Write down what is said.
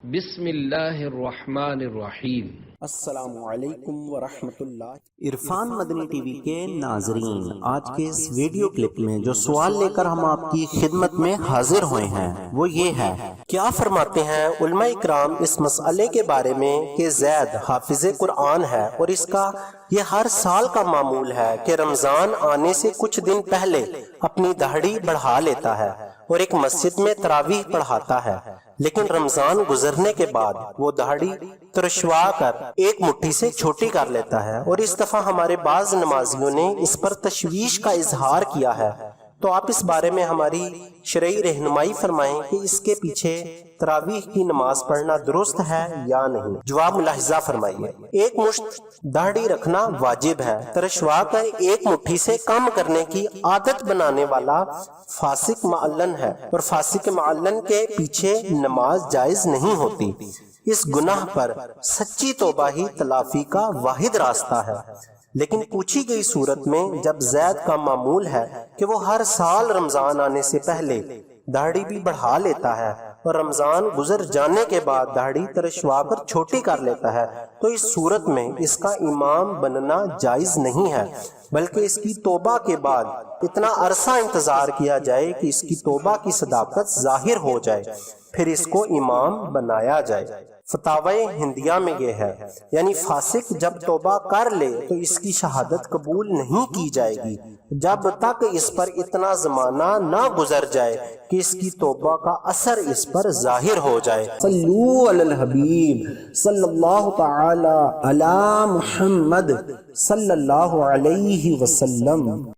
بسم اللہ الرحمن الرحیم۔ السلام علیکم ورحمۃ اللہ۔ عرفان مدنی ٹی وی کے ناظرین، آج کے اس ویڈیو کلپ میں جو سوال لے کر ہم آپ کی خدمت میں حاضر ہوئے ہیں وہ یہ ہے، کیا فرماتے ہیں علماء اکرام اس مسئلے کے بارے میں کہ زید حافظ قرآن ہے اور اس کا یہ ہر سال کا معمول ہے کہ رمضان آنے سے کچھ دن پہلے اپنی داڑھی بڑھا لیتا ہے اور ایک مسجد میں تراویح پڑھاتا ہے، لیکن رمضان گزرنے کے بعد وہ داڑھی ترشوا کر ایک مٹھی سے چھوٹی کر لیتا ہے، اور اس دفعہ ہمارے بعض نمازیوں نے اس پر تشویش کا اظہار کیا ہے، تو آپ اس بارے میں ہماری شرعی رہنمائی فرمائیں کہ اس کے پیچھے تراویح کی نماز پڑھنا درست ہے یا نہیں۔ جواب ملاحظہ فرمائیے۔ ایک مشت داڑھی رکھنا واجب ہے، ترشوا کر ایک مٹھی سے کم کرنے کی عادت بنانے والا فاسق معلن ہے، اور فاسق معلن کے پیچھے نماز جائز نہیں ہوتی۔ اس گناہ پر سچی توبہ ہی تلافی کا واحد راستہ ہے، لیکن پوچھی گئی صورت میں جب زید کا معمول ہے کہ وہ ہر سال رمضان آنے سے پہلے داڑھی بھی بڑھا لیتا ہے اور رمضان گزر جانے کے بعد داڑھی ترشوا کر چھوٹی کر لیتا ہے، تو اس صورت میں اس کا امام بننا جائز نہیں ہے، بلکہ اس کی توبہ کے بعد اتنا عرصہ انتظار کیا جائے کہ اس کی توبہ کی صداقت ظاہر ہو جائے، پھر اس کو امام بنایا جائے۔ فتاوی ہندیہ میں یہ ہے، یعنی فاسق جب توبہ کر لے تو اس کی شہادت قبول نہیں کی جائے گی جب تک اس پر اتنا زمانہ نہ گزر جائے کہ اس کی توبہ کا اثر اس پر ظاہر ہو جائے۔ صلو علی الحبیب صلی اللہ تعالی علی محمد صلی اللہ علیہ وسلم۔